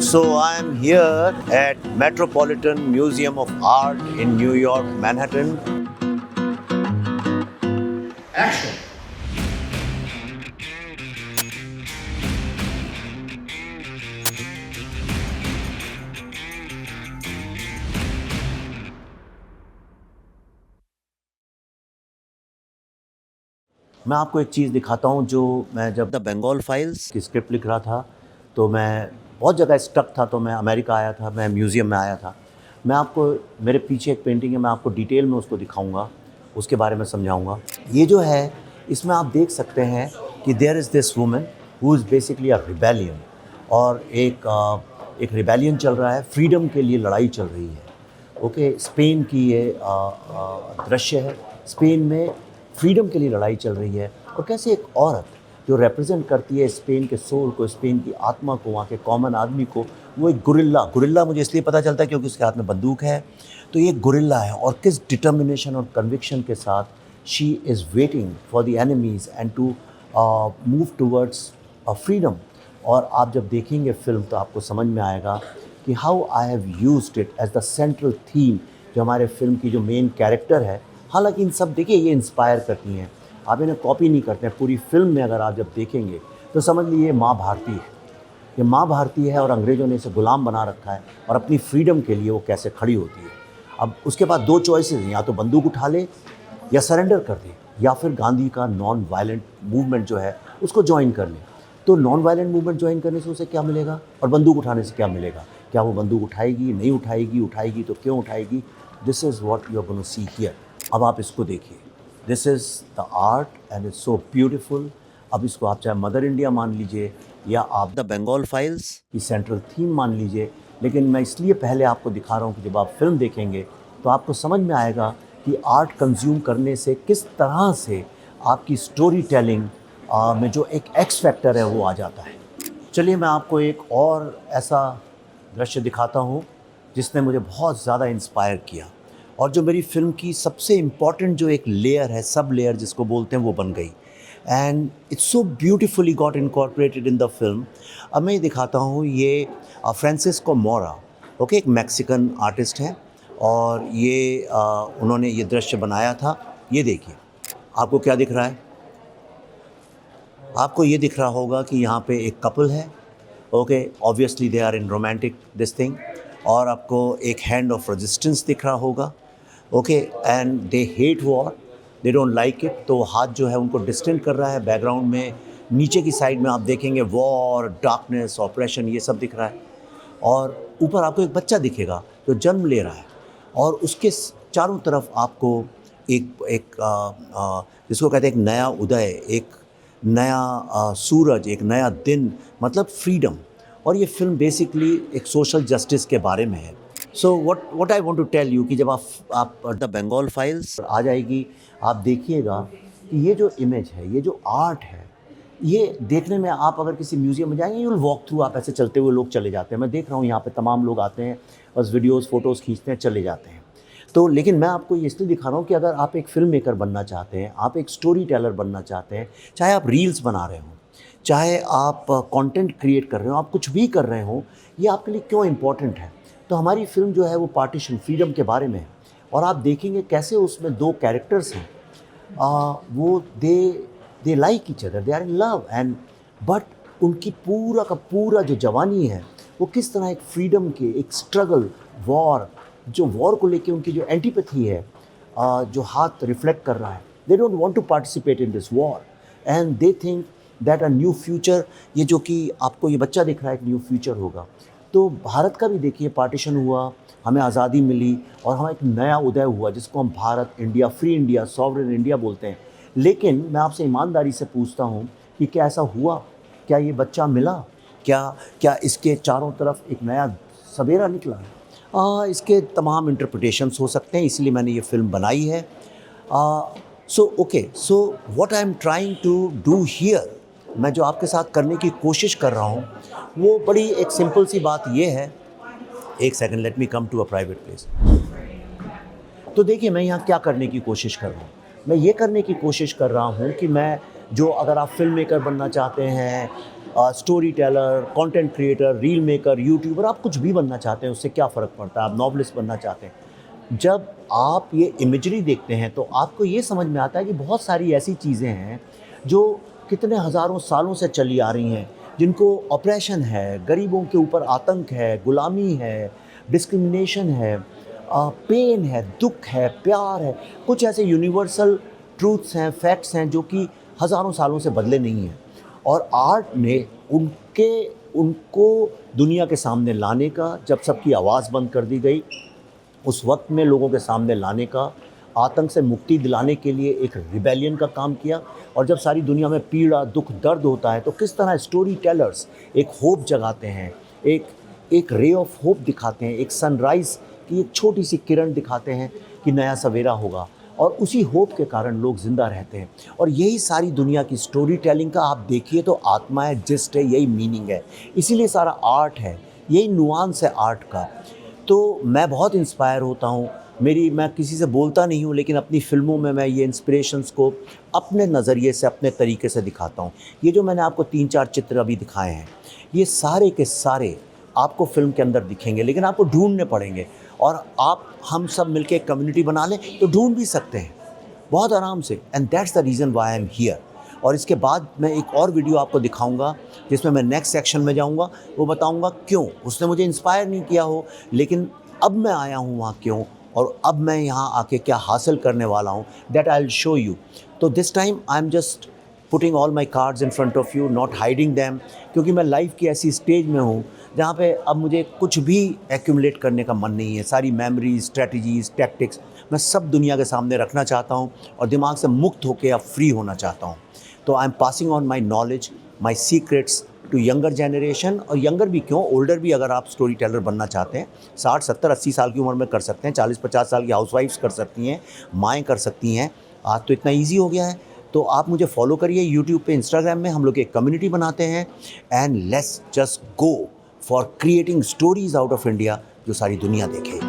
So I'm here at Metropolitan Museum of Art in New York, Manhattan. Action! मैं आपको एक चीज़ दिखाता हूँ जो मैं जब द बंगाल फाइल्स की स्क्रिप्ट लिख रहा था तो मैं बहुत जगह स्टक था, तो मैं अमेरिका आया था, मैं म्यूज़ियम में आया था। मैं आपको, मेरे पीछे एक पेंटिंग है, मैं आपको डिटेल में उसको दिखाऊंगा, उसके बारे में समझाऊंगा। ये जो है, इसमें आप देख सकते हैं कि there is this woman who is basically a rebellion, और एक रिबेलियन चल रहा है, फ्रीडम के लिए लड़ाई चल रही है। ओके, स्पेन की ये दृश्य है। स्पेन में फ्रीडम के लिए लड़ाई चल रही है, और कैसे एक औरत जो रिप्रेजेंट करती है स्पेन के सोल को, स्पेन की आत्मा को, वहाँ के कॉमन आदमी को, वो एक गुरिल्ला मुझे इसलिए पता चलता है क्योंकि उसके हाथ में बंदूक है। तो ये गुरिल्ला है, और किस डिटर्मिनेशन और कन्विक्शन के साथ she is waiting for the enemies and to move towards freedom. और आप जब देखेंगे फिल्म तो आपको समझ में आएगा कि how I have used it as the central theme, जो हमारे फिल्म की जो मेन कैरेक्टर है। हालांकि इन सब, देखिए, ये इंस्पायर करती हैं, आप इन्हें कॉपी नहीं करते हैं। पूरी फिल्म में अगर आप जब देखेंगे तो समझ लीजिए माँ भारती है, ये माँ भारती है, और अंग्रेज़ों ने इसे गुलाम बना रखा है, और अपनी फ्रीडम के लिए वो कैसे खड़ी होती है। अब उसके बाद दो चॉइसेस हैं, या तो बंदूक उठा ले या सरेंडर कर दे, या फिर गांधी का नॉन वायलेंट मूवमेंट जो है उसको ज्वाइन कर ले। तो नॉन वायलेंट मूवमेंट ज्वाइन करने से उसे क्या मिलेगा, और बंदूक उठाने से क्या मिलेगा? क्या वो बंदूक उठाएगी, नहीं उठाएगी, उठाएगी तो क्यों उठाएगी? This is what you are gonna see here. अब आप इसको देखिए, this is the art and it's so beautiful. अब इसको आप चाहे मदर इंडिया मान लीजिए, या आप द बंगाल फाइल्स की सेंट्रल थीम मान लीजिए, लेकिन मैं इसलिए पहले आपको दिखा रहा हूँ कि जब आप फिल्म देखेंगे तो आपको समझ में आएगा कि आर्ट कंज्यूम करने से किस तरह से आपकी स्टोरी टेलिंग में जो एक एक्स फैक्टर है वो आ जाता है। चलिए मैं आपको एक और ऐसा दृश्य दिखाता हूँ जिसने मुझे बहुत ज़्यादा इंस्पायर किया, और जो मेरी फ़िल्म की सबसे इम्पॉर्टेंट जो एक लेयर है, सब लेयर जिसको बोलते हैं, वो बन गई। And it's so beautifully got incorporated in the film. अब मैं ये दिखाता हूँ, ये फ्रांसिस्को मोरा, ओके, एक मैक्सिकन आर्टिस्ट है, और ये उन्होंने ये दृश्य बनाया था। ये देखिए, आपको क्या दिख रहा है? आपको ये दिख रहा होगा कि यहाँ पे एक कपल है, okay, obviously they are in romantic this thing, और आपको एक हैंड ऑफ रेजिस्टेंस दिख रहा होगा, okay, and they hate war, they don't like it. तो हाथ जो है उनको डिस्टेंट कर रहा है। बैकग्राउंड में नीचे की साइड में आप देखेंगे वॉर, डार्कनेस, ऑपरेशन, ये सब दिख रहा है। और ऊपर आपको एक बच्चा दिखेगा जो जन्म ले रहा है, और उसके चारों तरफ आपको एक जिसको कहते हैं एक नया उदय, एक नया सूरज, एक नया दिन, मतलब फ्रीडम। और ये फिल्म बेसिकली एक सोशल जस्टिस के बारे में है। So what I want to tell you कि जब आप द बंगाल फाइल्स आ जाएगी, आप देखिएगा कि ये जो इमेज है, ये जो आर्ट है, ये देखने में, आप अगर किसी म्यूज़ियम में जाएंगे, यू विल वॉक थ्रू, आप ऐसे चलते हुए लोग चले जाते हैं। मैं देख रहा हूँ यहाँ पे तमाम लोग आते हैं, बस वीडियोस, फोटोज़ खींचते हैं, चले जाते हैं। तो लेकिन मैं आपको ये इसलिए दिखा रहा हूँ कि अगर आप एक फ़िल्म मेकर बनना चाहते हैं, आप एक स्टोरी टेलर बनना चाहते हैं, चाहे आप रील्स बना रहे हो, चाहे आप कंटेंट क्रिएट कर रहे हो, आप कुछ भी कर रहे हो, ये आपके लिए क्यों इम्पोर्टेंट है? तो हमारी फिल्म जो है वो पार्टीशन, फ्रीडम के बारे में है। और आप देखेंगे कैसे उसमें दो कैरेक्टर्स हैं, वो they like each other, they are in love, and but उनकी पूरा का पूरा जो जवानी है वो किस तरह एक फ्रीडम के, एक स्ट्रगल, वॉर, जो वॉर को लेके उनकी जो एंटीपैथी है, जो हाथ रिफ्लेक्ट कर रहा है, they don't want to participate in this war, and they think that a new future, ये जो कि आपको ये बच्चा दिख रहा है, एक न्यू फ्यूचर होगा। तो भारत का भी देखिए, पार्टीशन हुआ, हमें आज़ादी मिली, और हमें एक नया उदय हुआ जिसको हम Bharat, India, free India, sovereign India बोलते हैं। लेकिन मैं आपसे ईमानदारी से पूछता हूँ कि क्या ऐसा हुआ? क्या ये बच्चा मिला? क्या इसके चारों तरफ एक नया सवेरा निकला? इसके तमाम इंटरप्रिटेशंस हो सकते हैं, इसलिए मैंने ये फिल्म बनाई है। So what I am trying to do here, मैं जो आपके साथ करने की कोशिश कर रहा हूँ वो बड़ी एक सिंपल सी बात ये है। एक second, let me come to a private place. तो देखिए, मैं यहाँ क्या करने की कोशिश कर रहा हूँ? मैं ये करने की कोशिश कर रहा हूँ कि मैं जो, अगर आप फिल्म मेकर बनना चाहते हैं, story teller, content creator, reel maker, YouTuber, आप कुछ भी बनना चाहते हैं, उससे क्या फ़र्क पड़ता है, आप नॉवलिस्ट बनना चाहते हैं। जब आप ये इमेजरी देखते हैं तो आपको ये समझ में आता है कि बहुत सारी ऐसी चीज़ें हैं जो कितने हज़ारों सालों से चली आ रही हैं, जिनको ऑपरेशन है, गरीबों के ऊपर आतंक है, गुलामी है, डिस्क्रिमिनेशन है, पेन है, दुख है, प्यार है, कुछ ऐसे यूनिवर्सल ट्रूथ्स हैं, फैक्ट्स हैं जो कि हज़ारों सालों से बदले नहीं हैं। और आर्ट ने उनको दुनिया के सामने लाने का, जब सबकी आवाज़ बंद कर दी गई, उस वक्त में लोगों के सामने लाने का, आतंक से मुक्ति दिलाने के लिए एक रिबेलियन का काम किया। और जब सारी दुनिया में पीड़ा, दुख, दर्द होता है तो किस तरह स्टोरी टेलर्स एक होप जगाते हैं, एक रे ऑफ होप दिखाते हैं, एक सनराइज़ की एक छोटी सी किरण दिखाते हैं कि नया सवेरा होगा। और उसी होप के कारण लोग ज़िंदा रहते हैं। और यही सारी दुनिया की स्टोरी टेलिंग का आप देखिए तो आत्मा है, जिस्ट है, यही मीनिंग है। इसीलिए सारा आर्ट है, यही नुआंस है आर्ट का। तो मैं बहुत इंस्पायर होता हूँ। मैं किसी से बोलता नहीं हूँ, लेकिन अपनी फ़िल्मों में मैं ये इंस्पिरेशंस को अपने नज़रिए से, अपने तरीके से दिखाता हूँ। ये जो मैंने आपको 3-4 चित्र अभी दिखाए हैं, ये सारे के सारे आपको फ़िल्म के अंदर दिखेंगे, लेकिन आपको ढूंढने पड़ेंगे। और हम सब मिलके एक कम्युनिटी बना लें तो ढूंढ भी सकते हैं बहुत आराम से। And that's the reason why I am here. और इसके बाद मैं एक और वीडियो आपको दिखाऊंगा जिसमें मैं नेक्स्ट सेक्शन में जाऊंगा, वो बताऊंगा क्यों उसने मुझे इंस्पायर नहीं किया हो, लेकिन अब मैं आया हूँ वहाँ क्यों, और अब मैं यहाँ आके क्या हासिल करने वाला हूँ, that I will show you. तो this time I am just putting all my cards in front of you, not hiding them, क्योंकि मैं लाइफ की ऐसी स्टेज में हूँ जहाँ पे अब मुझे कुछ भी एक्यूमुलेट करने का मन नहीं है। सारी मेमोरीज, स्ट्रेटजीज, टैक्टिक्स मैं सब दुनिया के सामने रखना चाहता हूँ और दिमाग से मुक्त होकर अब फ्री होना चाहता हूँ। तो I am passing on my knowledge, my secrets to younger generation, और यंगर भी क्यों, ओल्डर भी अगर आप स्टोरी टेलर बनना चाहते हैं, 60, 70, 80 साल की उम्र में कर सकते हैं, 40, 50 साल की हाउसवाइफ्स कर सकती हैं, माएँ कर सकती हैं। आज तो इतना ईजी हो गया है। तो आप मुझे फॉलो करिए यूट्यूब पे, इंस्टाग्राम में, हम लोग एक कम्युनिटी बनाते हैं। And let's just go for creating stories out of India जो सारी दुनिया देखे।